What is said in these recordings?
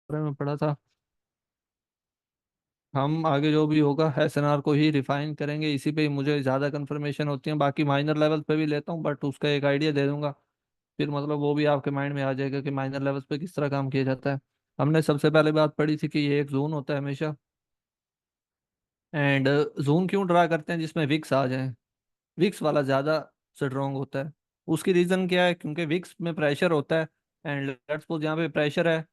बारे में पढ़ा था। हम आगे जो भी होगा एसएनआर को ही रिफाइन करेंगे, इसी पे ही मुझे ज़्यादा कंफर्मेशन होती है। बाकी माइनर लेवल पे भी लेता हूँ, बट उसका एक आइडिया दे दूंगा। फिर मतलब वो भी आपके माइंड में आ जाएगा कि माइनर लेवल्स पे किस तरह काम किया जाता है। हमने सबसे पहले बात पढ़ी थी कि ये एक जोन होता है हमेशा। एंड जोन क्यों ड्रा करते हैं जिसमें विक्स आ जाए? विक्स वाला ज़्यादा स्ट्रॉन्ग होता है। उसकी रीज़न क्या है? क्योंकि विक्स में प्रेशर होता है। एंड लेट्स सपोज यहाँ पे प्रेशर है,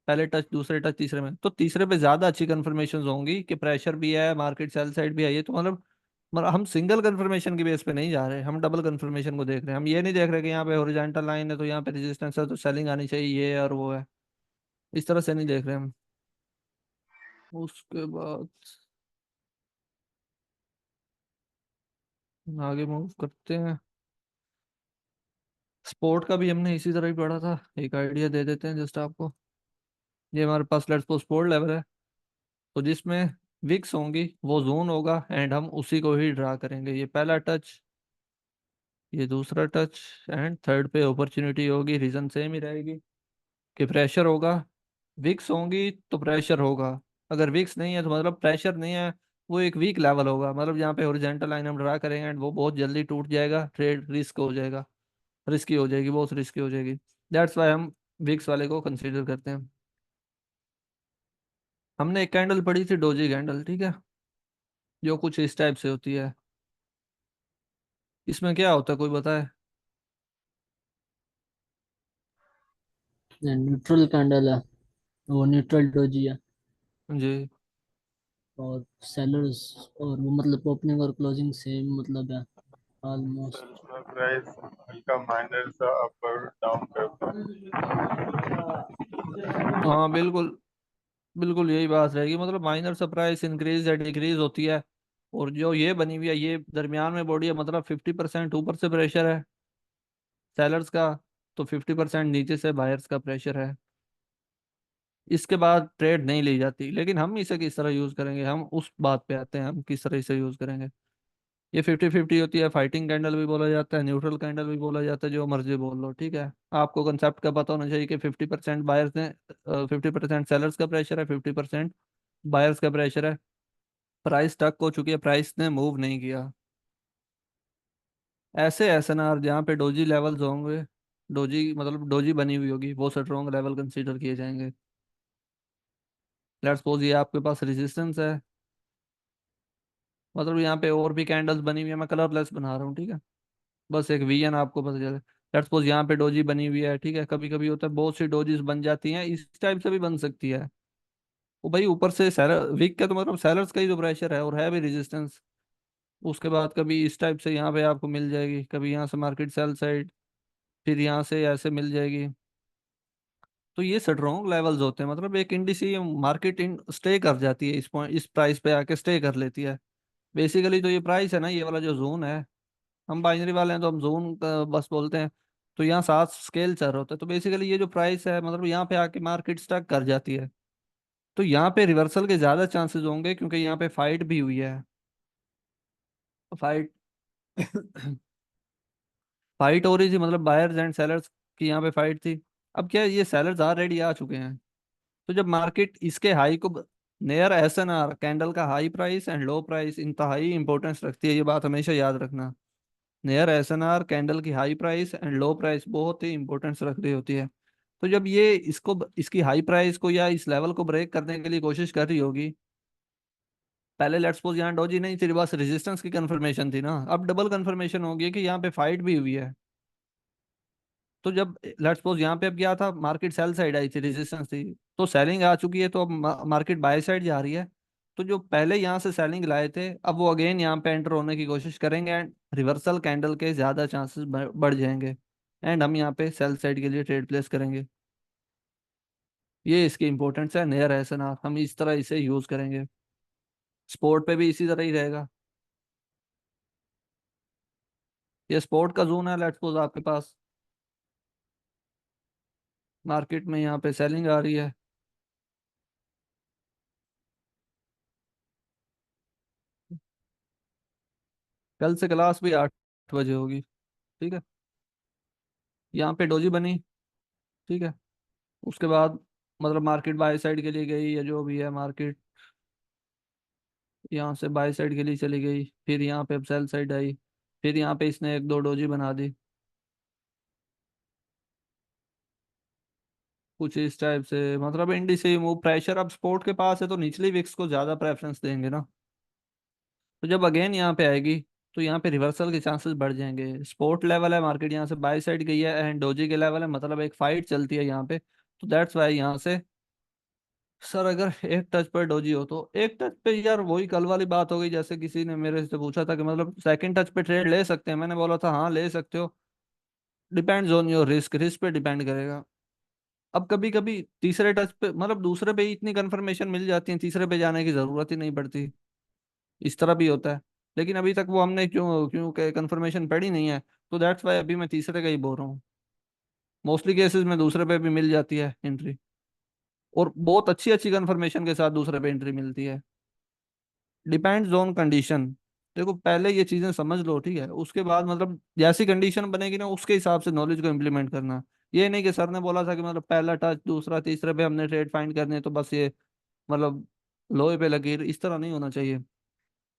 पहले टच, दूसरे टच, तीसरे में, तो तीसरे पे ज्यादा अच्छी कंफर्मेशन होंगी कि प्रेशर भी है, मार्केट सेल साइड भी है। ये तो मतलब हम सिंगल कंफर्मेशन की बेस पे नहीं जा रहे, हम डबल कंफर्मेशन को देख रहे हैं। हम ये नहीं देख रहे कि यहाँ पे हॉरिजॉन्टल लाइन है तो यहाँ पे रेजिस्टेंस है तो सेलिंग आनी चाहिए, ये और वो है। इस तरह से नहीं देख रहे हम। उसके बाद आगे मूव करते हैं। स्पोर्ट का भी हमने इसी तरह ही पढ़ा था, एक आइडिया दे देते हैं जस्ट आपको। ये हमारे पास लेट्स सपोज स्पोर्ट लेवल है, तो जिसमें विक्स होंगी वो जोन होगा, एंड हम उसी को ही ड्रा करेंगे। ये पहला टच, ये दूसरा टच, एंड थर्ड पे अपॉर्चुनिटी होगी। रीजन सेम ही रहेगी कि प्रेशर होगा। विक्स होंगी तो प्रेशर होगा। अगर विक्स नहीं है तो मतलब प्रेशर नहीं है, वो एक वीक लेवल होगा। मतलब यहाँ पे हॉरिजॉन्टल लाइन हम ड्रा करेंगे एंड वो बहुत जल्दी टूट जाएगा, ट्रेड रिस्क हो जाएगा, रिस्की हो जाएगी, बहुत रिस्की हो जाएगी। दैट्स वाई हम विक्स वाले को कंसीडर करते हैं। हमने एक कैंडल पढ़ी थी, डोजी कैंडल, ठीक है, जो कुछ इस टाइप से होती है। इसमें क्या होता है, कोई बताए? न्यूट्रल कैंडल है, वो न्यूट्रल डोजी है। जी। और सेलर्स, और वो मतलब ओपनिंग और क्लोजिंग सेम मतलब है सर ऑलमोस्ट। इसमें प्राइस हल्का माइनर सा अप और डाउन करता है। हाँ बिल्कुल, बिल्कुल यही बात रहेगी। मतलब माइनर सा प्राइस इंक्रीज या डिक्रीज होती है। और जो ये बनी हुई है, ये दरमियान में बॉडी है, मतलब 50% ऊपर से प्रेशर है सेलर्स का, तो 50% नीचे से बायर्स का प्रेशर है। इसके बाद ट्रेड नहीं ली जाती। लेकिन हम इसे किस तरह यूज करेंगे, हम उस बात पे आते हैं, हम किस तरह इसे यूज करेंगे। ये 50-50 होती है, फाइटिंग कैंडल भी बोला जाता है, न्यूट्रल कैंडल भी बोला जाता है, जो मर्जी बोल लो, ठीक है। आपको कंसेप्ट का पता होना चाहिए कि 50% बायर्स ने, 50% सेलर्स का प्रेशर है, 50% बायर्स का प्रेशर है। प्राइस टक हो चुकी है, प्राइस ने मूव नहीं किया। ऐसे एसएनआर जहाँ पे डोजी लेवल्स होंगे, डोजी मतलब डोजी बनी हुई होगी, वो स्ट्रॉन्ग लेवल कंसीडर किए जाएंगे। लेट्स सपोज ये आपके पास रेजिस्टेंस है, मतलब यहाँ पे और भी कैंडल्स बनी हुई है, मैं कलरलेस बना रहा हूँ, ठीक है, बस एक वीएन आपको पता चले। लेट्स सपोज यहाँ पे डोजी बनी हुई है, ठीक है। कभी कभी होता है बहुत सी डोजीज बन जाती हैं, इस टाइप से भी बन सकती है। वो भाई ऊपर से सेलर वीक का तो मतलब सेलर्स का ही जो प्रेशर है और है भी रेजिस्टेंस। उसके बाद कभी इस टाइप से यहाँ पे आपको मिल जाएगी, कभी यहाँ से मार्केट सेल साइड, फिर यहाँ से ऐसे मिल जाएगी। तो ये स्ट्रॉन्ग लेवल्स होते हैं, मतलब एक इंडिसी मार्केट इन स्टे कर जाती है, इस पॉइंट इस प्राइस पे आके स्टे कर लेती है। बेसिकली तो ये प्राइस है ना, ये वाला जो जोन है, हम बाइनरी वाले हैं तो हम जोन बस बोलते हैं। तो यहाँ 7 स्केल चल रहा होता है, तो बेसिकली ये जो प्राइस है मतलब यहाँ पे आके मार्केट स्टक कर जाती है। तो यहाँ पे रिवर्सल के ज्यादा चांसेस होंगे, क्योंकि यहाँ पे फाइट भी हुई है। फाइट फाइट हो रही थी, मतलब बायर्स एंड सेलर्स की यहाँ पे फाइट थी। अब क्या है, ये सेलर्स ऑलरेडी आ चुके हैं। तो जब मार्केट इसके हाई को, नियर एसएनआर कैंडल का high price and low price इंतहाई इंपॉर्टेंस रखती है, ये बात हमेशा याद रखना। नियर एसएनआर कैंडल की high price and low price बहुत ही इंपॉर्टेंस रख रही होती है। तो जब ये इसको, इसकी हाई प्राइस को या इस लेवल को ब्रेक करने के लिए कोशिश कर रही होगी, पहले लेट्स सपोज यहाँ डोजी नहीं थी, बस रेजिस्टेंस की कंफर्मेशन थी ना, अब डबल कंफर्मेशन होगी कि यहाँ पे फाइट भी हुई है। तो जब लेट्स सपोज यहाँ पे अब क्या था, मार्केट सेल साइड आई थी, रेजिस्टेंस थी, तो सेलिंग आ चुकी है, तो अब मार्केट बाय साइड जा रही है। तो जो पहले यहाँ से सेलिंग लाए थे, अब वो अगेन यहाँ पे एंटर होने की कोशिश करेंगे, एंड रिवर्सल कैंडल के ज्यादा चांसेस बढ़ जाएंगे, एंड हम यहाँ पे सेल साइड के लिए ट्रेड प्लेस करेंगे। ये इसकी इंपॉर्टेंस है, नियर एसएनआर हम इस तरह इसे यूज करेंगे। स्पोर्ट पे भी इसी तरह ही रहेगा। ये स्पोर्ट का जोन है, लेट्स सपोज आपके पास मार्केट में यहाँ पे सेलिंग आ रही है। कल से क्लास भी 8 बजे होगी, ठीक है। यहाँ पे डोजी बनी, ठीक है। उसके बाद मतलब मार्केट बाय साइड के लिए गई या जो भी है मार्केट, यहाँ से बाय साइड के लिए चली गई, फिर यहाँ पे अब सेल साइड आई, फिर यहाँ पे इसने एक दो डोजी बना दी, कुछ इस टाइप से। मतलब इंडी से मूव प्रेशर अब स्पोर्ट के पास है तो निचली विक्स को ज्यादा प्रेफरेंस देंगे ना। तो जब अगेन यहाँ पे आएगी तो यहाँ पे रिवर्सल के चांसेस बढ़ जाएंगे। स्पोर्ट लेवल है मार्केट, यहाँ से बाय साइड गई है एंड डोजी के लेवल है, मतलब एक फाइट चलती है यहाँ पे। तो दैट्स वाई यहाँ से सर अगर एक टच पर डोजी हो तो एक टच पे यार वही कल वाली बात हो गई, जैसे किसी ने मेरे से पूछा था कि मतलब सेकंड टच पे ट्रेड ले सकते हैं, मैंने बोला था हाँ ले सकते हो, depends on your risk, risk पे डिपेंड करेगा। अब कभी कभी तीसरे टच पे मतलब दूसरे पे ही इतनी कंफर्मेशन मिल जाती है, तीसरे पे जाने की जरूरत ही नहीं पड़ती, इस तरह भी होता है। लेकिन अभी तक वो हमने क्यों क्यों कंफर्मेशन पड़ी नहीं है, तो दैट्स वाई अभी मैं तीसरे का ही बोल रहा हूँ। मोस्टली केसेस में दूसरे पे भी मिल जाती है एंट्री, और बहुत अच्छी अच्छी कंफर्मेशन के साथ दूसरे पे एंट्री मिलती है। Depends on condition. देखो पहले ये चीजें समझ लो, ठीक है, उसके बाद मतलब जैसी कंडीशन बनेगी ना उसके हिसाब से नॉलेज को इम्प्लीमेंट करना। ये नहीं कि सर ने बोला था कि मतलब पहला टच दूसरा तीसरे पे हमने ट्रेड फाइंड करने हैं, तो बस ये मतलब लोहे पे लगी, इस तरह नहीं होना चाहिए।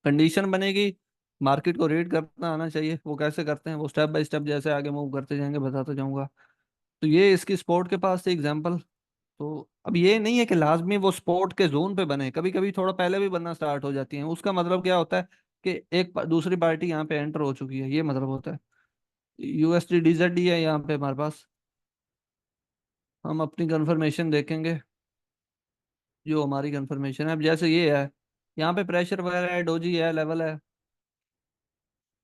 कंडीशन बनेगी, मार्केट को रीड करना आना चाहिए, वो कैसे करते हैं वो स्टेप बाय स्टेप जैसे आगे मूव करते जाएंगे बताते जाऊंगा। तो ये इसकी स्पोर्ट के पास थी एग्जांपल। तो अब ये नहीं है कि लाजमी वो स्पोर्ट के जोन पे बने, कभी कभी थोड़ा पहले भी बनना स्टार्ट हो जाती है। उसका मतलब क्या होता है कि दूसरी पार्टी यहाँ पे एंटर हो चुकी है, ये मतलब होता है। यूएसडी डीजेडी है यहाँ पे हमारे पास, हम अपनी कंफर्मेशन देखेंगे, जो हमारी कंफर्मेशन है अब जैसे ये है, यहाँ पे प्रेशर वगैरह है, डोजी है, लेवल है।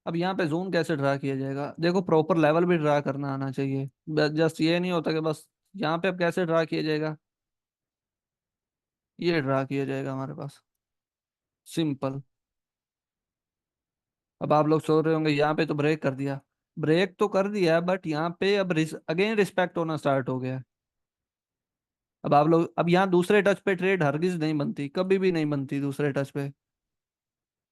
अब यहाँ पे जोन कैसे ड्रा किया जाएगा, देखो प्रॉपर लेवल भी ड्रा करना आना चाहिए, जस्ट ये नहीं होता कि बस। यहाँ पे अब कैसे ड्रा किया जाएगा, ये ड्रा किया जाएगा हमारे पास, सिंपल। अब आप लोग सोच रहे होंगे यहाँ पे तो ब्रेक कर दिया, ब्रेक तो कर दिया बट यहाँ पे अब अगेन रिस्पेक्ट होना स्टार्ट हो गया है। अब आप लोग अब यहाँ दूसरे टच पे ट्रेड हरगिज नहीं बनती, कभी भी नहीं बनती दूसरे टच पे।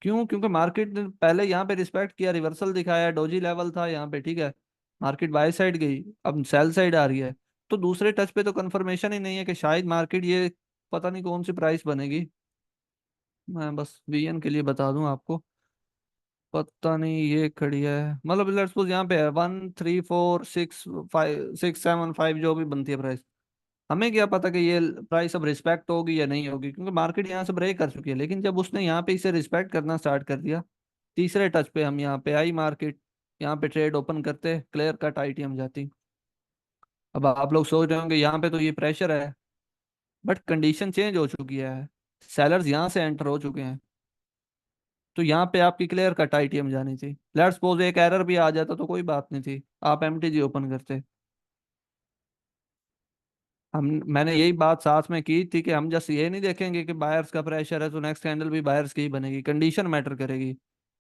क्यों? क्योंकि मार्केट ने पहले यहाँ पे रिस्पेक्ट किया, रिवर्सल दिखाया, डोजी लेवल था यहाँ पे, ठीक है, मार्केट बाय साइड गई, अब सेल साइड आ रही है। तो दूसरे टच पे तो कंफर्मेशन ही नहीं है कि शायद मार्केट ये पता नहीं कौन सी प्राइस बनेगी। मैं बस वीएन के लिए बता दूं आपको, पता नहीं ये खड़ी है, मतलब लेट्स सपोज यहाँ पे है 1 3 4 6 5 6 7 5 जो भी बनती है प्राइस। हमें क्या पता कि ये प्राइस अब रिस्पेक्ट होगी या नहीं होगी, क्योंकि मार्केट यहाँ से ब्रेक कर चुकी है। लेकिन जब उसने यहाँ पे इसे रिस्पेक्ट करना स्टार्ट कर दिया, तीसरे टच पे हम यहाँ पे आई मार्केट, यहाँ पे ट्रेड ओपन करते क्लियर कट आईटीएम जाती। अब आप लोग सोच रहे होंगे यहाँ पे तो ये प्रेशर है, बट कंडीशन चेंज हो चुकी है, सेलर्स यहाँ से एंटर हो चुके हैं। तो यहाँ पे आपकी क्लियर कट आईटीएम जानी थी। लेट्स सपोज एक एरर भी आ जाता तो कोई बात नहीं थी, आप एमटीजी ओपन करते। हम मैंने यही बात साथ में की थी कि हम जस्ट ये नहीं देखेंगे कि बायर्स का प्रेशर है तो नेक्स्ट कैंडल भी बायर्स की ही बनेगी, कंडीशन मैटर करेगी।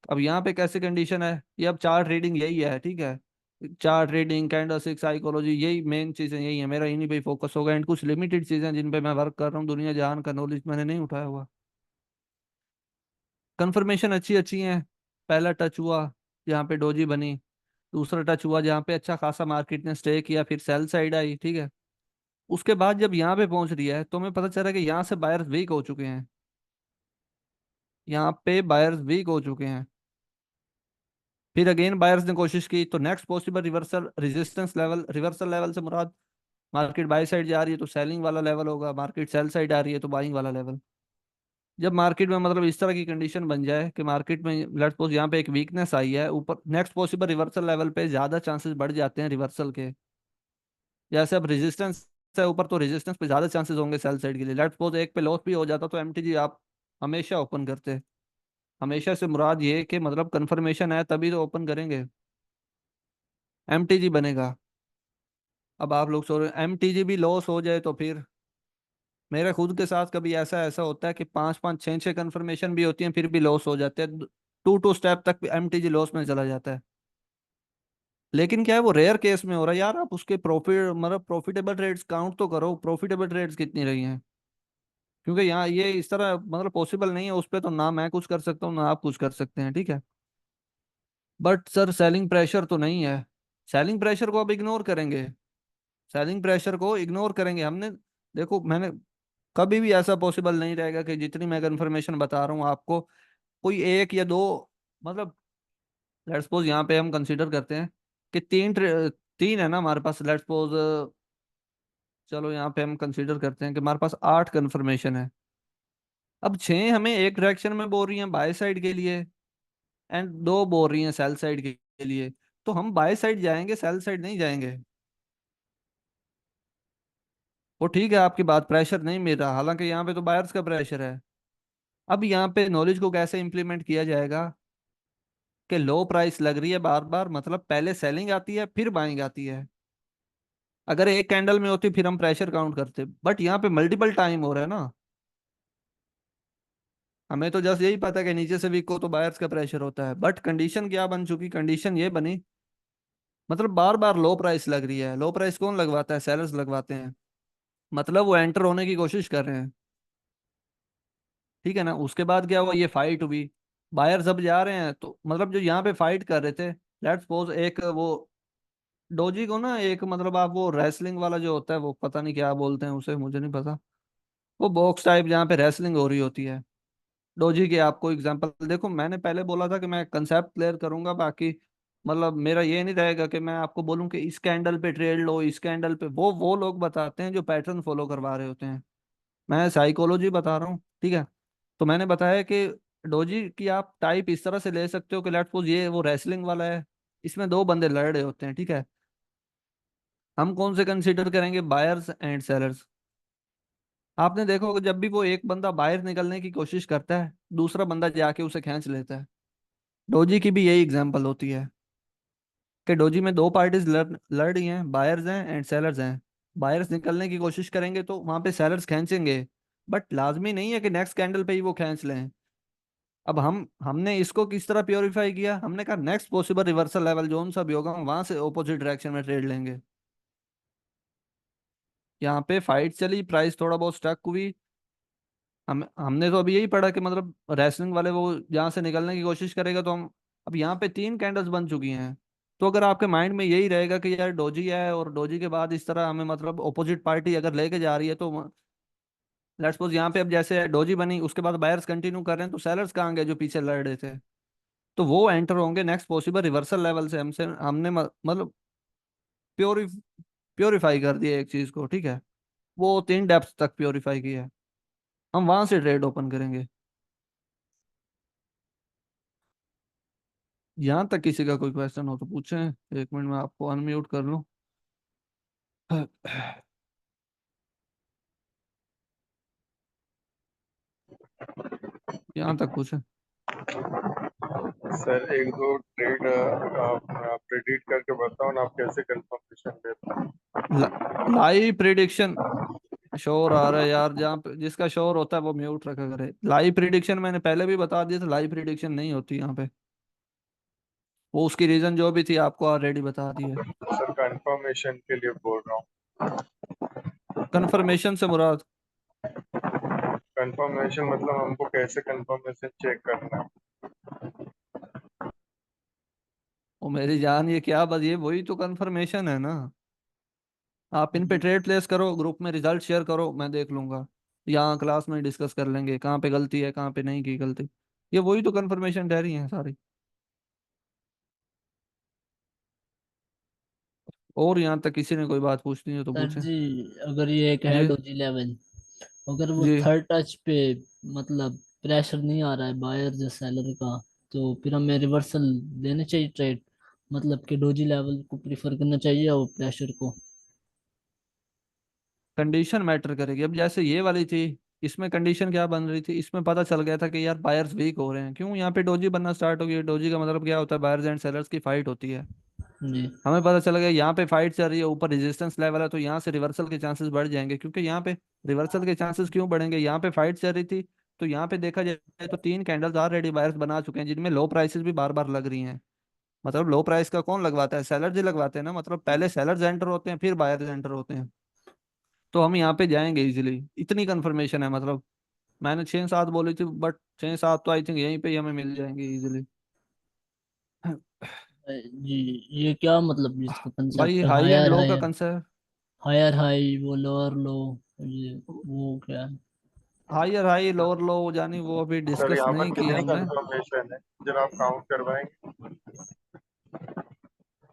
अब यहाँ पे कैसे कंडीशन है, ये अब चार्ट रीडिंग यही है, ठीक है, chart reading candle stick psychology यही मेन चीजें यही है, मेरा इन्हीं पे फोकस होगा। एंड कुछ लिमिटेड चीजें जिन पे मैं वर्क कर रहा हूँ, दुनिया जहान का नॉलेज मैंने नहीं उठाया हुआ। कंफर्मेशन अच्छी अच्छी है, पहला टच हुआ यहाँ पे डोजी बनी, दूसरा टच हुआ जहाँ पे अच्छा खासा मार्केट ने स्टे किया, फिर सेल साइड आई, ठीक है। उसके बाद जब यहाँ पे पहुंच रही है तो हमें पता चला कि यहाँ से बायर्स वीक हो चुके हैं, यहाँ पे बायर्स वीक हो चुके हैं। फिर अगेन बायर्स ने कोशिश की तो next possible reversal resistance level, reversal level से मुराद मार्केट बाय साइड जा रही है तो सेलिंग वाला लेवल होगा, मार्केट सेल साइड आ रही है तो बाइंग वाला लेवल। जब मार्केट में मतलब इस तरह की कंडीशन बन जाए कि मार्केट में लेट्स सपोज यहाँ पे एक वीकनेस आई है ऊपर, नेक्स्ट पॉसिबल रिवर्सल लेवल पे ज्यादा चांसेस बढ़ जाते हैं रिवर्सल के। जैसे अब रेजिस्टेंस है ऊपर तो रेजिस्टेंस पे ज्यादा चांसेस होंगे सेल साइड के लिए। लेट्स सपोज एक पे लॉस भी हो जाता तो एमटीजी आप हमेशा ओपन करते। हमेशा से मुराद ये है कि मतलब कंफर्मेशन है तभी तो ओपन करेंगे, एमटीजी बनेगा। अब आप लोग सोच रहे एमटीजी भी लॉस हो जाए तो फिर, मेरे खुद के साथ कभी ऐसा ऐसा होता है कि 5 5 6 6 कंफर्मेशन भी होती हैं फिर भी लॉस हो जाते हैं, 2 2 स्टेप तक एमटीजी लॉस में चला जाता है। लेकिन क्या है वो रेयर केस में हो रहा है यार, आप उसके प्रॉफिट मतलब प्रॉफिटेबल ट्रेड्स काउंट तो करो, प्रॉफिटेबल ट्रेड्स कितनी रही हैं। क्योंकि यहाँ ये इस तरह मतलब पॉसिबल नहीं है, उस पर तो ना मैं कुछ कर सकता हूँ ना आप कुछ कर सकते हैं, ठीक है। बट सर सेलिंग प्रेशर तो नहीं है, सेलिंग प्रेशर को अब इग्नोर करेंगे, सेलिंग प्रेशर को इग्नोर करेंगे हमने। देखो मैंने कभी भी ऐसा पॉसिबल नहीं रहेगा कि जितनी मैं कंफर्मेशन बता रहा हूँ आपको, कोई एक या दो, मतलब लेट्स सपोज यहाँ पे हम कंसीडर करते हैं कि तीन है ना हमारे पास, लेट्स सपोज, चलो यहाँ पे हम कंसीडर करते हैं कि हमारे पास 8 कंफर्मेशन है। अब 6 हमें एक डायरेक्शन में बोल रही हैं बाय साइड के लिए, एंड 2 बोल रही हैं सेल साइड के लिए। तो हम बाय साइड जाएंगे, सेल साइड नहीं जाएंगे। वो ठीक है, आपकी बात, प्रेशर नहीं मिल रहा, हालांकि यहाँ पे तो बायर्स का प्रेशर है। अब यहाँ पे नॉलेज को कैसे इंप्लीमेंट किया जाएगा कि लो प्राइस लग रही है बार बार, मतलब पहले सेलिंग आती है फिर बाइंग आती है। अगर एक कैंडल में होती फिर हम प्रेशर काउंट करते, बट यहाँ पे मल्टीपल टाइम हो रहा है ना। हमें तो जस्ट यही पता है कि नीचे से वीक को तो बायर्स का प्रेशर होता है, बट कंडीशन क्या बन चुकी, कंडीशन ये बनी, मतलब बार बार लो प्राइस लग रही है। लो प्राइस कौन लगवाता है? सेलर्स लगवाते हैं। मतलब वो एंटर होने की कोशिश कर रहे हैं, ठीक है ना। उसके बाद क्या हुआ, ये फाइट हुई, बायर्स अब जा रहे हैं, तो मतलब जो यहाँ पे फाइट कर रहे थे, लेट्स सपोज एक वो डोजी को ना, एक मतलब आप वो रेसलिंग वाला जो होता है, वो पता नहीं क्या बोलते हैं उसे, मुझे नहीं पता, वो बॉक्स टाइप जहाँ पे रेसलिंग हो रही होती है। डोजी के आपको एग्जांपल देखो, मैंने पहले बोला था कि मैं कंसेप्ट क्लियर करूंगा, बाकी मतलब मेरा ये नहीं रहेगा कि मैं आपको बोलूं कि इस कैंडल पे ट्रेड लो, इस कैंडल पे। वो लोग बताते हैं जो पैटर्न फॉलो करवा रहे होते हैं, मैं साइकोलॉजी बता रहा हूँ, ठीक है। तो मैंने बताया कि डोजी की आप टाइप इस तरह से ले सकते हो कि लेट्स सपोज ये वो रेसलिंग वाला है, इसमें 2 बंदे लड़ रहे होते हैं, ठीक है। हम कौन से कंसीडर करेंगे, बायर्स एंड सेलर्स। आपने देखा होगा जब भी वो एक बंदा बाहर निकलने की कोशिश करता है, दूसरा बंदा जाके उसे खींच लेता है। डोजी की भी यही एग्जांपल होती है कि डोजी में 2 पार्टीज लड़ रही हैं, बायर्स हैं एंड सेलर्स हैं। बायर्स निकलने की कोशिश करेंगे तो वहां पे सेलर्स खींचेंगे, बट लाजमी नहीं है कि नेक्स्ट कैंडल पे ही वो खींच लें। अब हमने इसको किस तरह प्योरीफाई किया, हमने कहा next possible reversal level zone सा भी होगा, हम वहां से ऑपोजिट डायरेक्शन में ट्रेड लेंगे। यहाँ पे फाइट चली, प्राइस थोड़ा बहुत स्टक हुई। हमने तो अभी यही पढ़ा कि मतलब रेसलिंग वाले वो जहाँ से निकलने की कोशिश करेगा, तो हम अब यहाँ पे 3 कैंडल्स बन चुकी हैं। तो अगर आपके माइंड में यही रहेगा कि यार डोजी है, और डोजी के बाद इस तरह हमें मतलब ऑपोजिट पार्टी अगर लेके जा रही है, तो लेट्स सपोज यहाँ पे अब जैसे डोजी बनी, उसके बाद बायर्स कंटिन्यू कर रहे हैं, तो सेलर्स कहाँ गए जो पीछे लड़ रहे थे? तो वो एंटर होंगे नेक्स्ट पॉसिबल रिवर्सल लेवल से। हमसे हमने मतलब प्योरी प्योरीफाई कर दिया एक चीज को, ठीक है। वो 3 डेप्थ तक प्योरीफाई किया है, हम वहां से ट्रेड ओपन करेंगे। यहाँ तक किसी का कोई क्वेश्चन हो तो पूछें, 1 मिनट में आपको अनम्यूट कर लूँ। यहाँ तक पूछें। सर एक दो ट्रेड आप प्रेडिक्ट करके बताओ ना, आप कैसे कंफर्मेशन देते हैं? लाइव प्रिडिक्शन शोर आ रहा है यार, जहाँ पे जिसका शोर होता है वो म्यूट रखा करे। लाइव प्रिडिक्शन मैंने पहले भी बता दिया था, लाइव प्रिडिक्शन नहीं होती यहाँ पे। वो उसकी रीजन जो भी थी आपको ऑलरेडी बता दी है। सर कंफर्मेशन के लिए बोल रहा हूँ। कन्फर्मेशन से मुराद, कंफर्मेशन मतलब हमको कैसे कंफर्मेशन चेक करना है? वो मेरी जान, ये क्या बस ये वही तो कन्फर्मेशन है ना। आप इन पे ट्रेड प्लेस करो, ग्रुप में रिजल्ट शेयर करो, मैं देख लूंगा। यहाँ क्लास में डिस्कस कर लेंगे कहाँ पे गलती है, कहाँ पे नहीं की गलती। ये वही तो कन्फर्मेशन ठहरी है सारी। और यहाँ तक किसी ने कोई बात पूछनी है तो सर पूछे। जी, अगर ये एक है जी डोजी लेवल, अगर वो जी। थर्ड टच पे मतलब प्रेशर नहीं आ रहा है बायर या सेलर का, तो फिर हमें रिवर्सल लेने चाहिए ट्रेड, मतलब कि डोजी लेवल को प्रीफर करना चाहिए और प्रेशर को। कंडीशन मैटर करेगी। अब जैसे ये वाली थी, इसमें कंडीशन क्या बन रही थी, इसमें पता चल गया था कि यार बायर्स वीक हो रहे हैं, क्यों यहाँ पे डोजी बनना स्टार्ट हो गई। डोजी का मतलब क्या होता है, बायर्स एंड सेलर्स की फाइट होती है। जी। हमें पता चल गया यहाँ पे फाइट चल रही है, ऊपर रेजिस्टेंस लेवल है, तो यहाँ से रिवर्सल के चांसेस बढ़ जाएंगे। क्योंकि यहाँ पे रिवर्सल के चांसेस क्यों बढ़ेंगे, यहाँ पे फाइट चल रही थी, तो यहाँ पे देखा जाए तो 3 कैंडल्स ऑलरेडी बायर्स बना चुके हैं, जिनमें लो प्राइसेस भी बार बार लग रही हैं। मतलब लो प्राइस का कौन लगवाता है, सेलर्स ही लगवाते हैं ना, मतलब पहले सेलर्स एंटर होते हैं फिर बायर्स एंटर होते हैं। तो हम यहाँ पे जाएंगे इजीली, इतनी कंफर्मेशन है। मतलब मैंने 6-7 बोली थी, बट 6-7 तो आई थिंक यहीं पे ही हमें मिल जाएंगे इजीली। जी, ये क्या मतलब इसका भाई concept, high and higher low का हायर, कंसेप्ट, हायर हाई वो लोअर लो। ये वो क्या है? हायर हाई लोअर लो जानी वो अभी सर डिस्कस यहाँ पर नहीं किया कितनी हमने। कंफर्मेशन है, जरा आप काउंट करवाएंगे?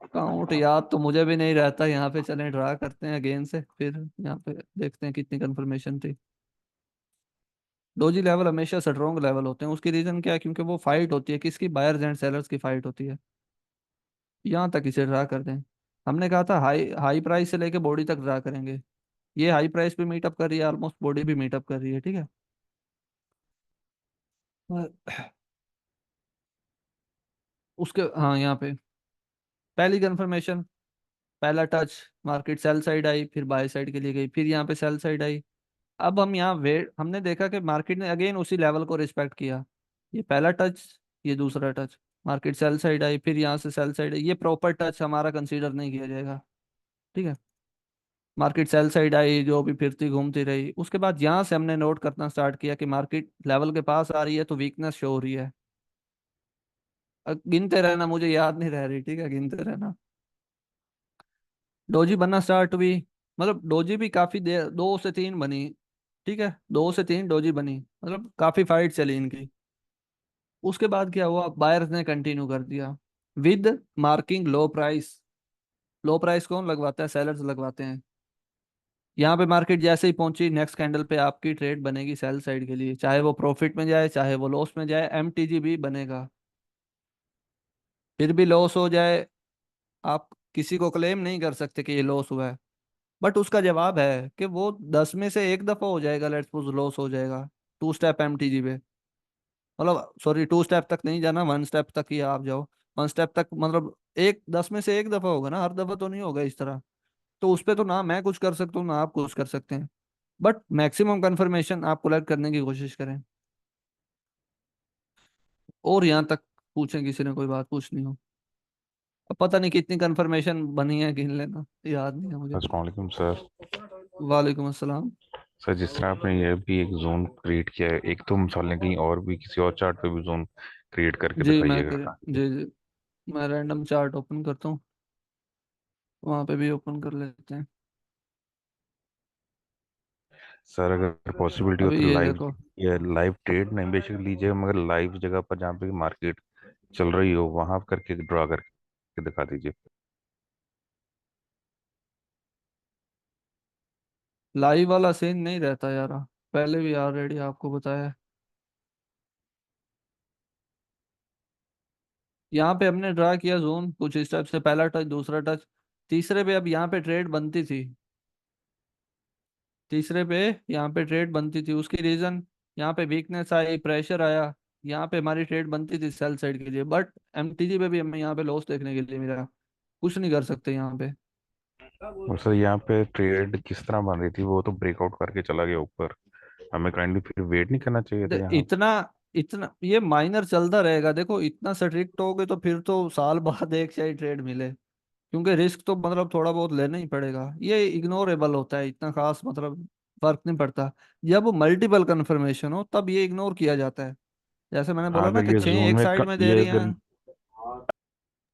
काउंट याद तो मुझे भी नहीं रहता, यहाँ पे चलें ड्रा करते हैं अगेन से, फिर यहाँ पे देखते हैं कितनी कंफर्मेशन थी। डोजी लेवल हमेशा स्ट्रॉन्ग लेवल होते हैं, उसकी रीजन क्या है, क्योंकि वो फाइट होती है किसकी, बायर्स एंड सेलर्स की फाइट होती है। यहाँ तक इसे ड्रा कर दें। हमने कहा था हाई हाई प्राइस से लेके बॉडी तक ड्रा करेंगे। ये हाई प्राइस भी मीटअप कर रही है ऑलमोस्ट, बॉडी भी मीटअप कर रही है, ठीक है। उसके हाँ यहाँ पे पहली कंफर्मेशन, पहला touch, market sell side I, फिर बाय साइड के लिए गई, फिर यहाँ पे सेल साइड आई। अब हम यहाँ वेट, हमने देखा कि मार्केट ने अगेन उसी लेवल को रिस्पेक्ट किया। ये पहला टच, ये दूसरा touch, market sell side I, फिर यहाँ से सेल साइड आई, ये प्रॉपर टच हमारा कंसीडर नहीं किया जाएगा, ठीक है। मार्केट सेल साइड आई, जो भी फिरती घूमती रही, उसके बाद यहाँ से हमने नोट करना स्टार्ट किया कि मार्केट लेवल के पास आ रही है तो वीकनेस शो हो रही है। गिनते रहना, मुझे याद नहीं रह रही, ठीक है, गिनते रहना। डोजी बनना स्टार्ट हुई, मतलब डोजी भी काफी देर, 2 से 3 बनी, ठीक है, 2 से 3 डोजी बनी, मतलब काफी फाइट चली इनकी। उसके बाद क्या हुआ, बायर्स ने कंटिन्यू कर दिया with marking low price. Low price कौन लगवाता है, सेलर्स लगवाते हैं। यहाँ पे मार्केट जैसे ही पहुंची, नेक्स्ट कैंडल पे आपकी ट्रेड बनेगी सेल साइड के लिए, चाहे वो प्रॉफिट में जाए चाहे वो लॉस में जाए, एमटीजी भी बनेगा। फिर भी लॉस हो जाए, आप किसी को क्लेम नहीं कर सकते कि ये लॉस हुआ है, बट उसका जवाब है कि वो 10 में से 1 दफा हो जाएगा, लेट्स सपोज लॉस हो जाएगा 2 स्टेप एमटीजी पे। मतलब सॉरी, 2 स्टेप तक नहीं जाना, 1 स्टेप तक ही आप जाओ। 1 स्टेप तक मतलब एक 10 में से 1 दफा होगा ना, हर दफा तो नहीं होगा इस तरह। तो उस पे तो ना मैं कुछ कर सकता हूँ ना आप कुछ कर सकते हैं, बट मैक्सिमम कंफर्मेशन आप कलेक्ट करने की कोशिश करें। और यहाँ तक पूछें, किसी ने कोई बात पूछनी हो। अब पता नहीं कितनी कंफर्मेशन बनी है, गिन लेना, याद नहीं है मुझे। अस्सलाम वालेकुम सर। वालेकुम अस्सलाम। सर जिस तरह आपने ये भी एक जोन क्रिएट किया है, एक तो मिसाल ने कहीं और भी किसी और चार्ट पे भी जोन क्रिएट करके जी दिखाइएगा। जी जी, मैं रैंडम चार्ट ओपन करता हूँ, वहां पे भी ओपन कर लेते हैं। सर अगर पॉसिबिलिटी हो अभी तो ये लाइव, देखो, ये लाइव ट्रेड नहीं बेशक लीजिए, मगर लाइव जगह पर जहाँ पे मार्केट चल रही हो वहां करके ड्रा करके दिखा दीजिए। लाइव वाला सीन नहीं रहता यार, पहले भी ऑलरेडी आपको बताया है। यहाँ पे हमने ड्रा किया जोन कुछ इस टाइप से, पहला टच, दूसरा टच, तीसरे पे अब यहाँ पे ट्रेड बनती थी, तीसरे पे यहाँ पे ट्रेड बनती थी, उसकी रीजन, यहाँ पे वीकनेस आई, प्रेशर आया, यहाँ पे हमारी ट्रेड बनती थी सेल साइड के लिए, बट एमटीजी पे भी हमें यहाँ पे लॉस देखने के लिए मिला। कुछ नहीं कर सकते यहाँ पे। और सर यहाँ पे ट्रेड किस तरह बन रही थी, वो तो ब्रेकआउट करके चला गया ऊपर, हमें काइंडली फिर वेट नहीं करना चाहिए था यहाँ। इतना इतना ये माइनर चलता रहेगा, देखो इतना स्ट्रिक्ट हो गए तो फिर तो साल बाद एक शाही ट्रेड मिले, क्योंकि रिस्क तो मतलब थोड़ा बहुत लेना ही पड़ेगा, ये इग्नोरेबल होता है, इतना खास मतलब फर्क नहीं पड़ता। जब मल्टीपल कंफर्मेशन हो तब ये इग्नोर किया जाता है, जैसे मैंने बोला ना अगर कि ये 6 जोन एक में साइड में दे ये रही अगर हैं।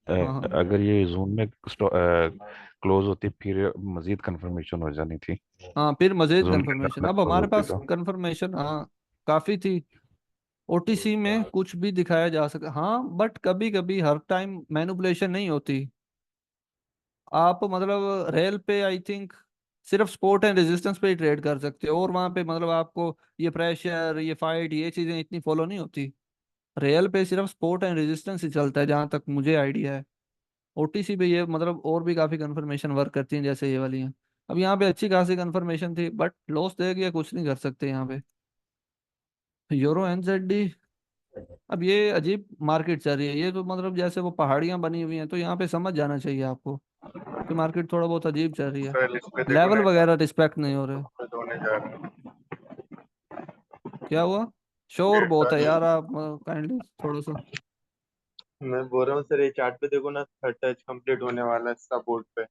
हाँ हाँ अगर ये जोन में क्लोज होती फिर मजीद कंफर्मेशन हो जानी थी, हाँ, फिर मजीद जोन के कंफर्मेशन, अंदर में अब क्लोज हमारे होती पास तो। कंफर्मेशन हाँ काफी थी। ओटीसी में कुछ भी दिखाया जा सकता हाँ, बट कभी कभी हर टाइम मैनिपुलेशन नहीं होती। आप मतलब रेल पे आई थिंक सिर्फ सपोर्ट एंड रेजिस्टेंस पे ही ट्रेड कर सकते हो, और वहां पे मतलब आपको ये प्रेशर, ये फाइट, ये चीजें इतनी फॉलो नहीं होती। रेल पे सिर्फ सपोर्ट एंड रेजिस्टेंस ही चलता है, जहां तक मुझे आइडिया है। ओटीसी पे ये मतलब और भी काफी कंफर्मेशन वर्क करती हैं, जैसे ये वाली हैं। अब यहाँ पे अच्छी खासी कंफर्मेशन थी, बट लॉस दे गया, कुछ नहीं कर सकते यहाँ पे। यूरो एनजेडी, अब ये अजीब मार्केट चल रही है, ये तो मतलब जैसे वो पहाड़ियां बनी हुई हैं, तो यहाँ पे समझ जाना चाहिए आपको कि मार्केट थोड़ा बहुत अजीब चल रही है, सर इस पे देखो लेवल ना, वगैरह रिस्पेक्ट नहीं हो रहे। धोने जा रहे हैं। क्या हुआ, शोर डेढ़ बहुत है साल यार, आप काइंडली थोड़ा सा। मैं बोल रहा हूँ सर, ये चार्ट पे देखो ना, थर्ड टच कंप्लीट होने वाला है सपोर्ट पे।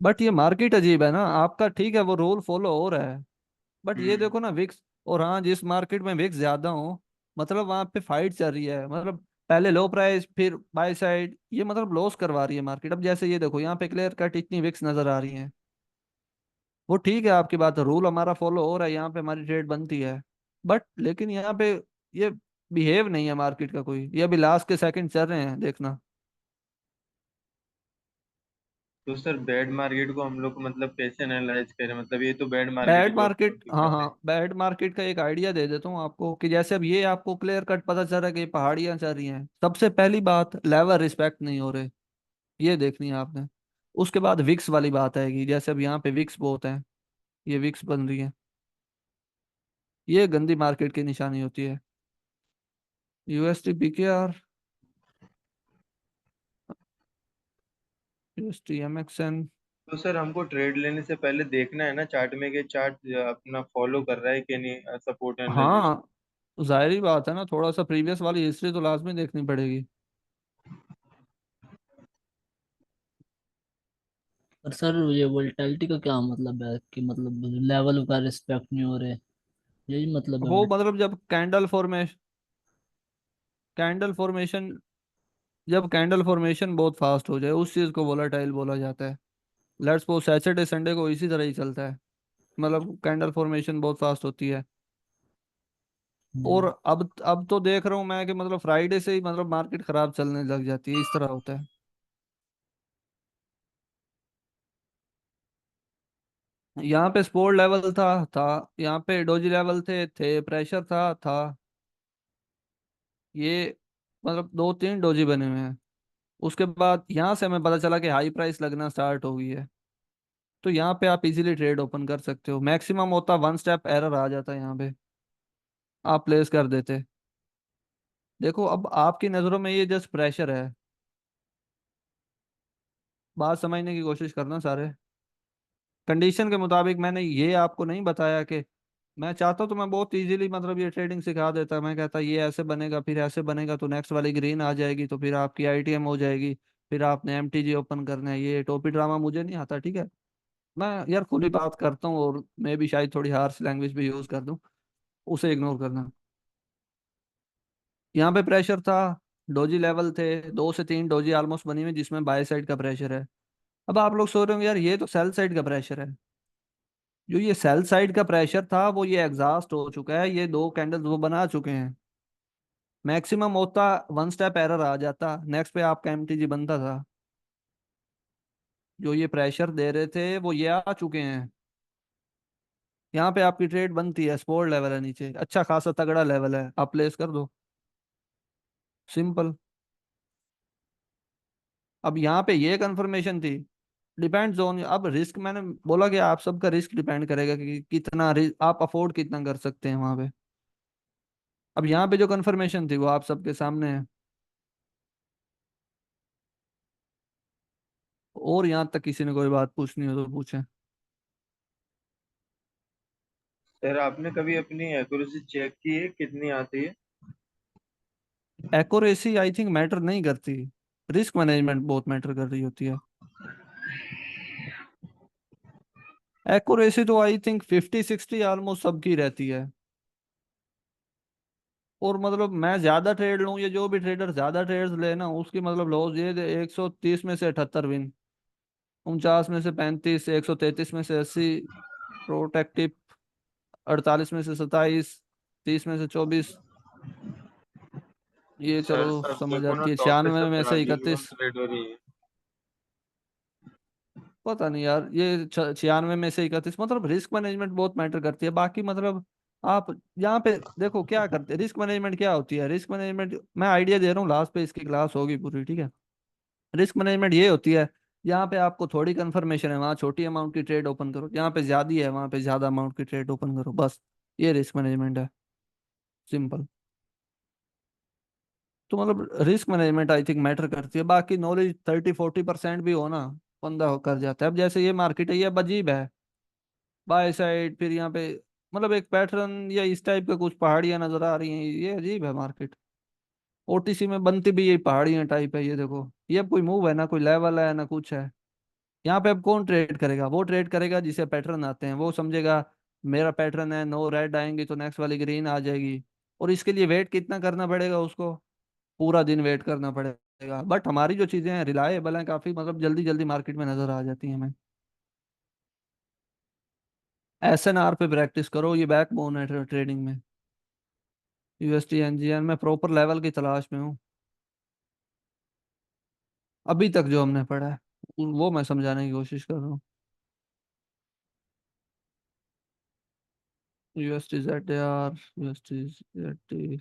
बट ये मार्केट अजीब है ना आपका, ठीक है वो रूल फॉलो हो रहा है, बट ये हम्म। देखो ना विक्स, और हाँ जिस मार्केट में विक्स ज्यादा हो, मतलब वहां पे फाइट चल रही है, मतलब पहले लो प्राइस फिर बाय साइड, ये मतलब लॉस करवा रही है मार्केट। अब जैसे ये देखो यहाँ पे क्लियर कट इतनी विक्स नजर आ रही है। वो ठीक है आपकी बात, रूल हमारा फॉलो हो रहा है, यहाँ पे हमारी ट्रेड बनती है। बट लेकिन यहाँ पे ये बिहेव नहीं है मार्केट का कोई, ये अभी लास्ट के सेकंड चल रहे हैं देखना। तो सर बैड मार्केट को हम लोग मतलब कैसे एनालाइज करें, मतलब ये तो बैड मार्केट बैड की मार्केट, ओवरऑल हाँ दिक्कत है। हाँ, बैड मार्केट का एक आइडिया दे देता हूँ आपको कि जैसे अब ये आपको क्लियर कट पता चल रहा है कि पहाड़ियां चल रही हैं, सबसे पहली बात लेवल रिस्पेक्ट नहीं हो रहे, ये देखनी है आपने। उसके बाद विक्स वाली बात आएगी, जैसे अब यहाँ पे विक्स बहुत है, ये विक्स बन रही है, ये गंदी मार्केट की निशानी होती है। UST BKR, UST MXN. तो सर हमको ट्रेड लेने से पहले देखना है ना चार्ट में कि चार्ट अपना फॉलो कर रहा है कि नहीं, सपोर्ट एंड रेजिस्टेंस। हाँ, जाहिर ही बात है ना, थोड़ा सा प्रीवियस वाली हिस्ट्री तो लाजमी देखनी पड़ेगी। पर सर ये वोलेटिलिटी का क्या मतलब है कि मतलब लेवल का रिस्पेक्ट नहीं हो रहे, यही मतलब है वो मतलब जब कैंडल फॉर्मेशन जब कैंडल फॉर्मेशन बहुत फास्ट हो जाए उस चीज को वोलाटाइल बोला जाता है। लेट्स सपोज सैटरडे संडे को इसी तरह ही चलता है, मतलब कैंडल फॉर्मेशन बहुत फास्ट होती है। और अब तो देख रहा हूँ मैं कि मतलब फ्राइडे से ही मतलब मार्केट खराब चलने लग जाती है, इस तरह होता है। यहाँ पे सपोर्ट लेवल था, यहाँ पे डोजी लेवल थे प्रेशर था। ये मतलब दो तीन डोजी बने हुए हैं। उसके बाद यहाँ से हमें पता चला कि हाई प्राइस लगना स्टार्ट हो गई है। तो यहाँ पे आप इजीली ट्रेड ओपन कर सकते हो, मैक्सिमम होता वन स्टेप एरर आ जाता है यहाँ पे, आप प्लेस कर देते। देखो अब आपकी नज़रों में ये जस्ट प्रेशर है, बात समझने की कोशिश करना सारे। कंडीशन के मुताबिक मैंने ये आपको नहीं बताया कि मैं चाहता तो मैं बहुत इजीली मतलब ये ट्रेडिंग सिखा देता। मैं कहता ये ऐसे बनेगा फिर ऐसे बनेगा तो नेक्स्ट वाली ग्रीन आ जाएगी तो फिर आपकी आईटीएम हो जाएगी, फिर आपने एमटीजी ओपन करना है। ये टोपी ड्रामा मुझे नहीं आता, ठीक है। मैं यार खुली बात करता हूँ और मैं भी शायद थोड़ी हार्श लैंग्वेज भी यूज कर दूं, उसे इग्नोर करना। यहाँ पे प्रेशर था, डोजी लेवल थे, दो से तीन डोजी ऑलमोस्ट बनी हुई जिसमें बाय साइड का प्रेशर है। अब आप लोग सोच रहे होंगे यार ये तो सेल साइड का प्रेशर है। जो ये सेल साइड का प्रेशर था वो ये एग्जॉस्ट हो चुका है, ये दो कैंडल्स वो बना चुके हैं। मैक्सिमम होता वन स्टेप एरर आ जाता, नेक्स्ट पे आपका एमटीजी बनता था। जो ये प्रेशर दे रहे थे वो ये आ चुके हैं। यहाँ पे आपकी ट्रेड बनती है, स्पोर्ट लेवल है नीचे, अच्छा खासा तगड़ा लेवल है, आप प्लेस कर दो, सिंपल। अब यहाँ पे ये कंफर्मेशन थी, डिपेंड्स ऑन, अब रिस्क मैंने बोला कि आप सबका रिस्क डिपेंड करेगा कि कितना आप अफोर्ड कितना कर सकते हैं वहां पे। अब यहाँ पे जो कंफर्मेशन थी वो आप सबके सामने है। और यहाँ तक किसी ने कोई बात पूछनी हो तो पूछे। सर आपने कभी अपनी एक्यूरेसी चेक की है कितनी आती है? एक्यूरेसी आई थिंक मैटर नहीं करती, रिस्क मैनेजमेंट बहुत मैटर कर रही होती है। एक्यूरेसी तो आई थिंक 50-60 ऑलमोस्ट सबकी रहती है। और मतलब मैं ज्यादा ट्रेड लूँ, ये जो भी ट्रेडर ज्यादा ट्रेड्स ले ना उसकी मतलब लॉस ये 130 में से 78 विन, 49 में से 35, 133 में से 80 प्रोटेक्टिव, 48 में से 27, 30 में से 24, ये चलो सर सब समझ देखो ना, आती है, टॉप पे 96 सब में से ब्राजीलियन 31। ट्रेड हो रही है। पता नहीं यार, ये 96 में से 31, मतलब रिस्क मैनेजमेंट बहुत मैटर करती है। बाकी मतलब आप यहाँ पे देखो क्या करते हैं, रिस्क मैनेजमेंट क्या होती है। रिस्क मैनेजमेंट मैं आइडिया दे रहा हूँ, लास्ट पे इसकी क्लास होगी पूरी, ठीक है। रिस्क मैनेजमेंट ये होती है, यहाँ पे आपको थोड़ी कंफर्मेशन है वहाँ छोटी अमाउंट की ट्रेड ओपन करो, यहाँ पे ज्यादा है वहाँ पे ज्यादा अमाउंट की ट्रेड ओपन करो, बस ये रिस्क मैनेजमेंट है, सिंपल। तो मतलब risk management I think matter करती है, बाकी नॉलेज 30-40% भी हो ना, बंदा कर जाता है। अब जैसे ये मार्केट है ये अब अजीब है, बाय साइड फिर यहाँ पे मतलब एक पैटर्न या इस टाइप का कुछ पहाड़ियां नजर आ रही हैं, ये अजीब है मार्केट। ओटीसी में बनती भी यही पहाड़ियां टाइप है, ये देखो ये अब कोई मूव है ना, कोई लेवल है ना कुछ है। यहाँ पे अब कौन ट्रेड करेगा, वो ट्रेड करेगा जिसे पैटर्न आते हैं, वो समझेगा मेरा पैटर्न है, नो रेड आएंगे तो नेक्स्ट वाली ग्रीन आ जाएगी। और इसके लिए वेट कितना करना पड़ेगा उसको, पूरा दिन वेट करना पड़ेगा। बट हमारी जो चीजें हैं रिलायबल हैं काफी, मतलब जल्दी जल्दी मार्केट में नजर आ जाती हैं हमें। SNR पे प्रैक्टिस करो, ये बैकबोन है ट्रेडिंग में। USD NGN में प्रॉपर लेवल की तलाश में हूँ। अभी तक जो हमने पढ़ा है वो मैं समझाने की कोशिश कर रहा हूँ। USD ZAR, USD ZT,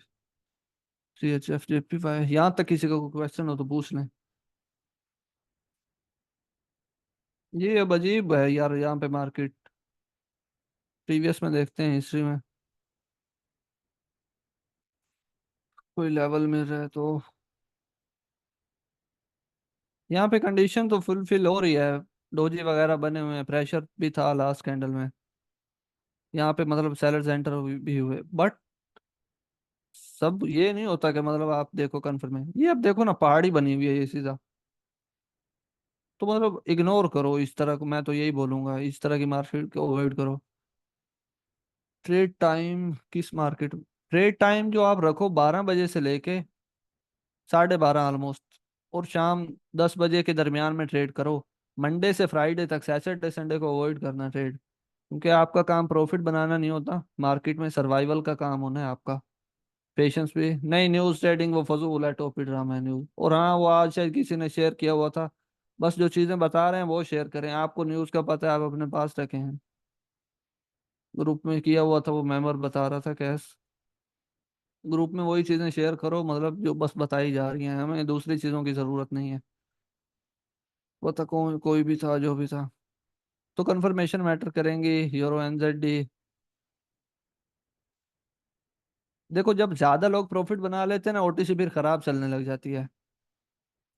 CHF JPY, यहाँ तक किसी का कोई क्वेश्चन हो तो पूछ लें। ये अब अजीब है यार यहाँ पे मार्केट। प्रीवियस में देखते हैं, हिस्ट्री में कोई लेवल मिल रहा है तो। यहाँ पे कंडीशन तो फुलफिल हो रही है। डोजी वगैरह बने हुए हैं, प्रेशर भी था लास्ट कैंडल में। यहाँ पे मतलब सेलर सेंटर भी हुए, बट सब ये नहीं होता कि मतलब आप देखो कन्फर्म है, ये अब देखो ना पहाड़ी बनी हुई है ये सीधा। तो मतलब इग्नोर करो इस तरह को, मैं तो यही बोलूंगा इस तरह की मार्केट को अवॉइड करो। ट्रेड टाइम किस मार्केट, ट्रेड टाइम जो आप रखो 12 बजे से लेके 12:30 ऑलमोस्ट, और शाम 10 बजे के दरमियान में ट्रेड करो। मंडे से फ्राइडे तक, सैटरडे संडे को अवॉइड करना ट्रेड। क्योंकि आपका काम प्रॉफिट बनाना नहीं होता, मार्केट में सर्वाइवल का काम होना है आपका। पेशेंस भी नहीं, न्यूज ट्रेडिंग वो फजूल है, टोपी ड्रामा है न्यूज। और हाँ, वो आज शायद किसी ने शेयर किया हुआ था। बस जो चीजें बता रहे हैं वो शेयर करें, आपको न्यूज का पता है, आप अपने पास रखे हैं। ग्रुप में किया हुआ था, वो मेंबर बता रहा था कैस। ग्रुप में वही चीजें शेयर करो, मतलब जो बस बताई जा रही हैं, हमें दूसरी चीजों की जरूरत नहीं है। वो था कौन, कोई भी था जो भी था। तो कंफर्मेशन मैटर करेंगी, EUR NZD। देखो जब ज्यादा लोग प्रॉफिट बना लेते हैं ना, OTC फिर खराब चलने लग जाती है।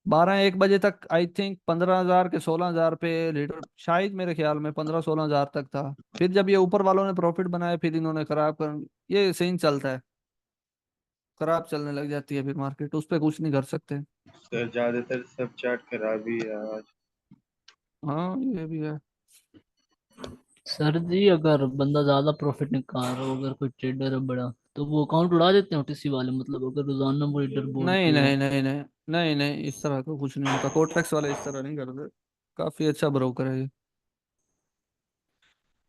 12-1 बजे तक आई थिंक 15,000 के 16,000 पे लीटर, शायद मेरे ख्याल में 15-16,000 तक था। फिर जब ये ऊपर वालों ने प्रॉफिट बनाया, फिर इन्होंने खराब कर, ये सीन चलता है। खराब चलने लग जाती है फिर मार्केट, उस पर कुछ नहीं कर सकते। सर ज्यादातर सब चार्ट खराब ही है आज। हाँ ये भी है। सर जी, अगर बंदा ज्यादा प्रॉफिट निकाल रहा हो, अगर कोई ट्रेडर है बड़ा, तो वो अकाउंट उड़ा देते हैं OTC वाले, मतलब अगर रोजाना वो लीडर बोर्ड नहीं पे। नहीं नहीं नहीं, नहीं नहीं, इस तरह का कुछ नहीं होता, कोटरेक्स वाले इस तरह नहीं करते। काफी अच्छा ब्रोकर है ये।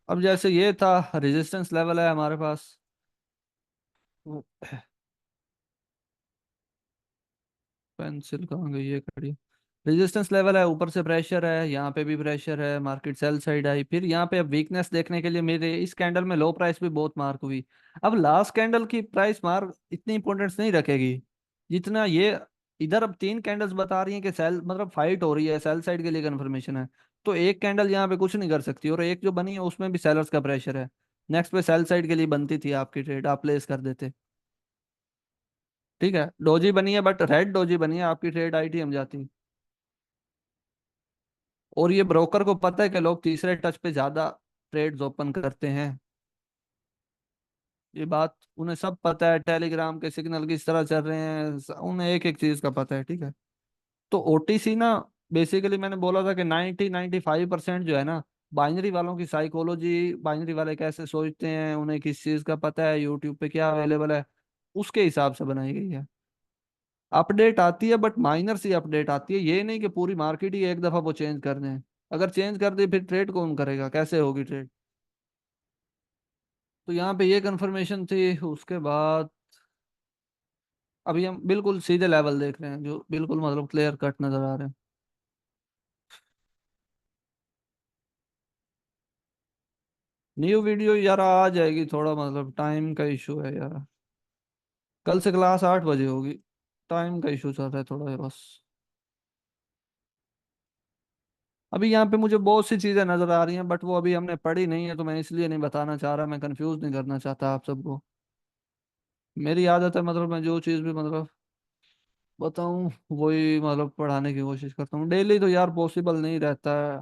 अब जैसे ये था, रेजिस्टेंस लेवल है हमारे पास। पेंसिल कहाँ गई, ये खड़ी। रेजिस्टेंस लेवल है, ऊपर से प्रेशर है, यहाँ पे भी प्रेशर है, मार्केट सेल साइड आई। फिर यहाँ पे अब वीकनेस देखने के लिए मेरे इस कैंडल में लो प्राइस भी बहुत मार्क हुई। अब लास्ट कैंडल की प्राइस मार्क इतनी इंपॉर्टेंस नहीं रखेगी जितना ये। इधर अब 3 कैंडल्स बता रही हैं कि सेल मतलब फाइट हो रही है, सेल साइड के लिए कंफर्मेशन है। तो एक कैंडल यहाँ पे कुछ नहीं कर सकती, और एक जो बनी है उसमें भी सेलर्स का प्रेशर है। नेक्स्ट पे सेल साइड के लिए बनती थी आपकी ट्रेड, आप प्लेस कर देते। ठीक है, डोजी बनी है, बट रेड डोजी बनी है, आपकी ट्रेड ITM जाती। और ये ब्रोकर को पता है कि लोग तीसरे टच पे ज्यादा ट्रेड्स ओपन करते हैं। ये बात उन्हें सब पता है, टेलीग्राम के सिग्नल किस तरह चल रहे हैं, उन्हें एक एक चीज का पता है। ठीक है। तो OTC ना, बेसिकली मैंने बोला था कि 90-95% जो है ना, बाइनरी वालों की साइकोलॉजी, बाइनरी वाले कैसे सोचते हैं, उन्हें किस चीज का पता है, यूट्यूब पे क्या अवेलेबल है, उसके हिसाब से बनाई गई है। अपडेट आती है बट माइनर सी अपडेट आती है, ये नहीं कि पूरी मार्केट ही एक दफा वो चेंज कर दें। अगर चेंज कर दे फिर ट्रेड कौन करेगा, कैसे होगी ट्रेड। तो यहाँ पे ये कंफर्मेशन थी। उसके बाद अभी हम बिल्कुल सीधे लेवल देख रहे हैं जो बिल्कुल मतलब क्लियर कट नजर आ रहे हैं। न्यू वीडियो यार आ जाएगी, थोड़ा मतलब टाइम का इशू है यार। कल से क्लास 8 बजे होगी, टाइम का इशू चल रहा है थोड़ा है बस। अभी यहाँ पे मुझे बहुत सी चीजें नजर आ रही हैं, बट वो अभी हमने पढ़ी नहीं है, तो मैं इसलिए नहीं बताना चाह रहा, मैं कंफ्यूज नहीं करना चाहता आप सबको। मेरी आदत है मतलब मैं जो चीज़ भी मतलब बताऊं वही मतलब पढ़ाने की कोशिश करता हूँ। डेली तो यार पॉसिबल नहीं रहता है,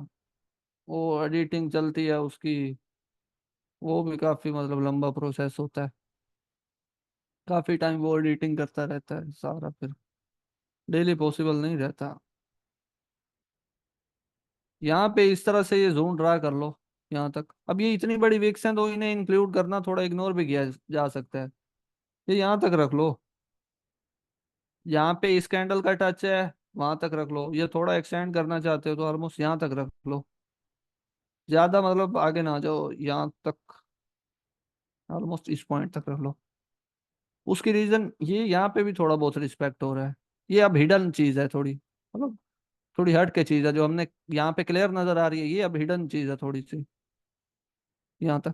वो एडिटिंग चलती है उसकी, वो भी काफी मतलब लंबा प्रोसेस होता है। काफी टाइम वो एडिटिंग करता रहता है सारा, फिर डेली पॉसिबल नहीं रहता। यहाँ पे इस तरह से ये जोन ड्रा कर लो। यहाँ तक अब ये इतनी बड़ी विक्स हैं तो इन्हें इंक्लूड करना थोड़ा इग्नोर भी किया जा सकता है। ये यहाँ तक रख लो। यहाँ पे इस कैंडल का टच है, वहां तक रख लो। ये थोड़ा एक्सटेंड करना चाहते हो तो ऑलमोस्ट यहाँ तक रख लो, ज्यादा मतलब आगे ना जाओ, यहाँ तक ऑलमोस्ट इस पॉइंट तक रख लो। उसकी रीजन ये, यहाँ पे भी थोड़ा बहुत रिस्पेक्ट हो रहा है। ये अब हिडन चीज है थोड़ी, मतलब थोड़ी हट के चीज है जो हमने यहाँ पे क्लियर नजर आ रही है, ये अब हिडन चीज है थोड़ी सी। यहाँ तक,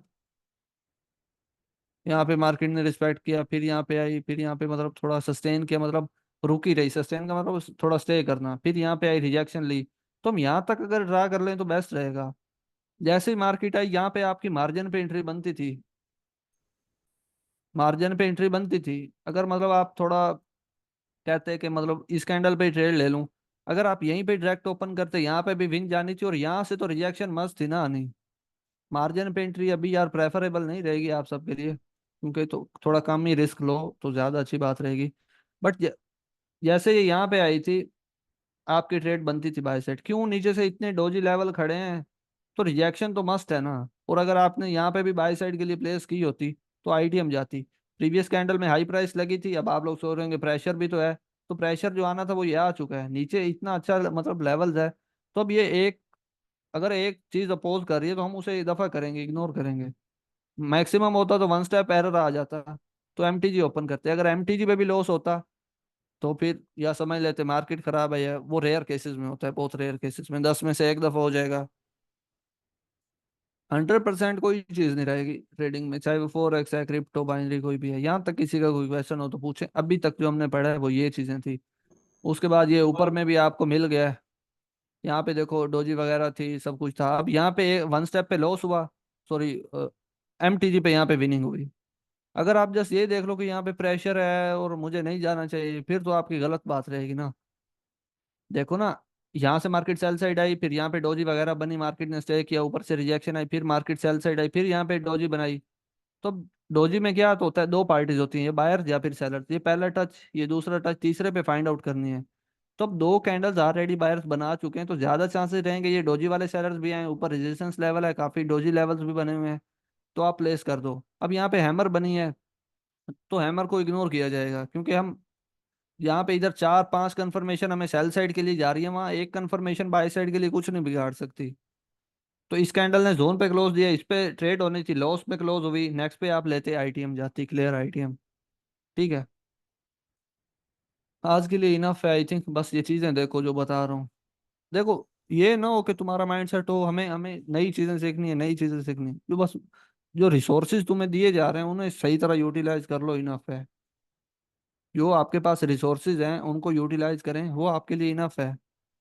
यहाँ पे मार्केट ने रिस्पेक्ट किया, फिर यहाँ पे आई, फिर यहाँ पे मतलब थोड़ा सस्टेन किया, मतलब रुकी रही। सस्टेन का मतलब थोड़ा स्टे करना, फिर यहाँ पे आई रिजेक्शन ली। तो हम यहाँ तक अगर ड्रा कर लें तो बेस्ट रहेगा। जैसे ही मार्केट आई, यहाँ पे आपकी मार्जिन पे एंट्री बनती थी, मार्जिन पे एंट्री बनती थी। अगर मतलब आप थोड़ा कहते हैं कि मतलब इस कैंडल पे ट्रेड ले लूं, अगर आप यहीं पे डायरेक्ट ओपन करते, यहाँ पे भी विंग जानी थी, और यहाँ से तो रिजेक्शन मस्त थी ना आनी। मार्जिन पे एंट्री अभी यार प्रेफरेबल नहीं रहेगी आप सबके लिए, क्योंकि तो थोड़ा कम ही रिस्क लो तो ज्यादा अच्छी बात रहेगी। बट जैसे ये यहाँ पे आई थी, आपकी ट्रेड बनती थी बाय सेट, क्यों नीचे से इतने डोजी लेवल खड़े हैं, तो रिजेक्शन तो मस्त है ना। और अगर आपने यहाँ पे भी बाय साइड के लिए प्लेस की होती तो आईटीएम जाती। प्रीवियस कैंडल में हाई प्राइस लगी थी, अब आप लोग सोच रहे होंगे प्रेशर भी तो है, तो प्रेशर जो आना था वो ये आ चुका है, नीचे इतना अच्छा मतलब लेवल्स है। तो अब ये एक, अगर एक चीज अपोज कर रही है तो हम उसे दफा करेंगे, इग्नोर करेंगे। मैक्सिमम होता तो वन स्टेप एरर आ जाता, तो एमटीजी ओपन करते। अगर एमटीजी पे भी लॉस होता तो फिर या समझ लेते मार्केट खराब है, या वो रेयर केसेस में होता है, बहुत रेयर केसेस में 10 में से एक दफा हो जाएगा। 100% कोई चीज नहीं रहेगी ट्रेडिंग में, चाहे वो फॉरेक्स है, क्रिप्टो, बाइनरी, कोई भी है। यहाँ तक किसी का कोई क्वेश्चन हो तो पूछे, अभी तक जो हमने पढ़ा है वो ये चीजें थी। उसके बाद ये ऊपर में भी आपको मिल गया है। यहाँ पे देखो डोजी वगैरह थी, सब कुछ था। अब यहाँ पे वन स्टेप पे लॉस हुआ, सॉरी एमटीजी पे यहाँ पे विनिंग हुई। अगर आप जस्ट ये देख लो कि यहाँ पे प्रेशर है और मुझे नहीं जाना चाहिए, फिर तो आपकी गलत बात रहेगी ना। देखो ना, यहाँ से मार्केट सेल साइड आई, फिर यहाँ पे डोजी वगैरह बनी, मार्केट ने स्टे किया, ऊपर से रिजेक्शन आई, फिर मार्केट सेल साइड आई, फिर यहाँ पे डोजी बनाई। तो डोजी में क्या तो होता है, दो पार्टीज होती हैं, ये बायर या फिर सेलर। ये पहला टच, ये दूसरा टच, तीसरे पे फाइंड आउट करनी है। तो अब दो कैंडल्स ऑलरेडी बायर्स बना चुके हैं, तो ज्यादा चांसेस रहेंगे ये डोजी वाले सेलर्स भी आए, ऊपर रेजिस्टेंस लेवल है, काफी डोजी लेवल्स भी बने हुए हैं, तो आप प्लेस कर दो। अब यहाँ पे हैमर बनी है, तो हैमर को इग्नोर किया जाएगा, क्योंकि हम यहाँ पे इधर चार पांच कंफर्मेशन हमें सेल साइड के लिए जा रही है, वहां एक कंफर्मेशन बाय साइड के लिए कुछ नहीं बिगाड़ सकती। तो इस कैंडल ने जोन पे क्लोज दिया, इस पे ट्रेड होनी थी, लॉस पे क्लोज हुई, नेक्स्ट पे आप लेते आईटीएम जाती, क्लियर आईटीएम। ठीक है, आज के लिए इनफ है आई थिंक। बस ये चीजें देखो जो बता रहा हूँ। देखो, ये ना हो कि तुम्हारा माइंड सेट हो हमें हमें नई चीजें सीखनी है, नई चीजें सीखनी है। जो बस जो रिसोर्सेज तुम्हें दिए जा रहे हैं उन्हें सही तरह यूटिलाइज कर लो, इनफ है। जो आपके पास रिसोर्सेज हैं उनको यूटिलाइज करें, वो आपके लिए इनफ है।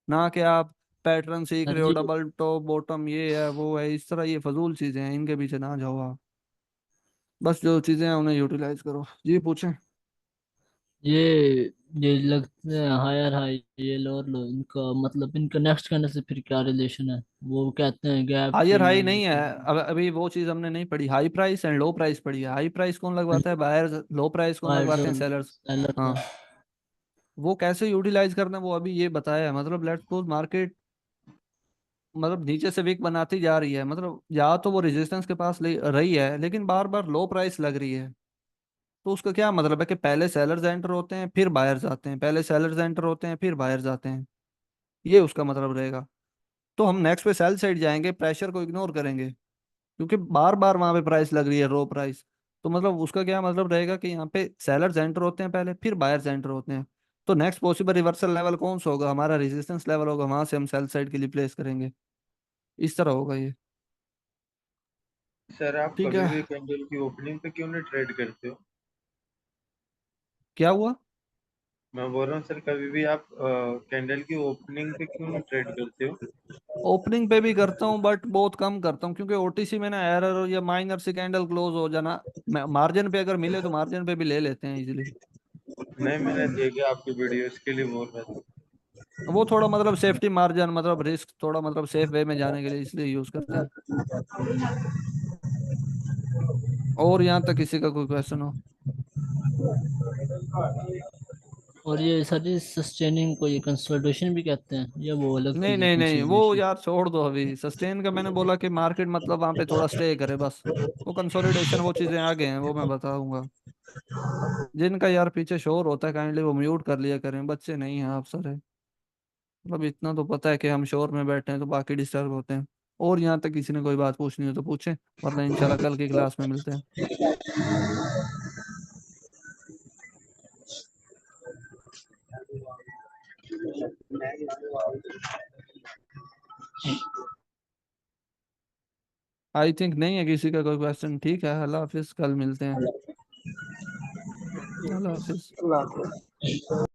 ना कि आप पैटर्न सीख सर रहे हो, जी, डबल टॉप बॉटम ये है वो है, इस तरह ये फजूल चीजें हैं, इनके पीछे ना जाओ आप। बस जो चीजें हैं उन्हें यूटिलाइज करो। जी पूछें। ये ये लगते हैं हायर हाई, ये लोअर लो, इनका मतलब इनका नेक्स्ट कैंडल से फिर क्या रिलेशन है? वो कहते हैं गैप हायर हाई फिल। नहीं है, अब अभी वो चीज हमने नहीं पढ़ी। High price and low price पढ़ी है। हाई प्राइस कौन लगवाता है, बायर्स। लो प्राइस कौन बायर्स लगवाते हैं, और सेलर्स। सेलर हाँ, का। वो कैसे यूटिलाइज करना है वो अभी ये बताया है। मतलब लेट्स सपोज मार्केट मतलब नीचे से वीक बनाती जा रही है, मतलब या तो वो रेजिस्टेंस के पास रही है, लेकिन बार बार लो प्राइस लग रही है। तो उसका क्या मतलब है कि पहले सेलर्स एंटर होते हैं फिर बायर्स आते हैं, पहले सेलर्स एंटर होते हैं फिर बायर्स आते हैं, ये उसका मतलब रहेगा। तो हम नेक्स्ट पे सेल साइड जाएंगे, प्रेशर को इग्नोर करेंगे, क्योंकि बार बार वहां पे प्राइस लग रही है, रो प्राइस। तो मतलब उसका क्या मतलब रहेगा कि यहाँ पे सेलर्स एंटर होते हैं पहले, फिर बायर्स एंटर होते हैं। तो नेक्स्ट पॉसिबल रिवर्सल लेवल कौन सा होगा, हमारा रेजिस्टेंस लेवल होगा, वहां से हम सेल साइड के लिए प्लेस करेंगे। इस तरह होगा ये। सर आप ठीक कभी है। भी कैंडल की ओपनिंग पे क्यों नहीं ट्रेड करते हो? क्या हुआ। मैं बोल रहा हूँ सर, कभी भी आप कैंडल की ओपनिंग पे क्यों नहीं ट्रेड करते हो? ओपनिंग पे भी करता हूँ बट बहुत कम करता हूँ, क्योंकि ओटीसी में ना एरर या माइनर से कैंडल क्लोज हो जाना, मार्जिन पे अगर मिले तो मार्जिन पे भी ले लेते हैं इजीली। नहीं, मैंने देखा आपकी वीडियो, इसके लिए बोल रहा था। वो थोड़ा मतलब सेफ्टी मार्जिन, मतलब रिस्क थोड़ा मतलब सेफ वे में जाने के लिए इसलिए यूज करते हैं। और यहाँ तक किसी का कोई क्वेश्चन हो। और ये सारी सस्टेनिंग को ये कंसोलिडेशन भी कहते हैं, या वो अलग नहीं चीज है नहीं नहीं, वो कंसोलिडेशन? यार छोड़ दो अभी सस्टेन का। मैंने बोला कि मार्केट मतलब वहां पे थोड़ा स्टे करे बस। वो कंसोलिडेशन वो चीजें आगे हैं, वो मैं बताऊंगा। जिनका यार पीछे शोर होता है काइंडली वो म्यूट कर लिया करें, बच्चे नहीं हैं, अफसर है। मतलब इतना तो पता है कि हम शोर में बैठे हैं तो बाकी डिस्टर्ब होते हैं। और यहाँ तक किसी ने कोई बात पूछनी हो तो पूछे, वरना इंशाल्लाह कल की क्लास में मिलते हैं। आई थिंक नहीं है किसी का कोई क्वेश्चन। ठीक है, अल्लाह हाफिज, कल मिलते हैं। अल्लाह हाफिज।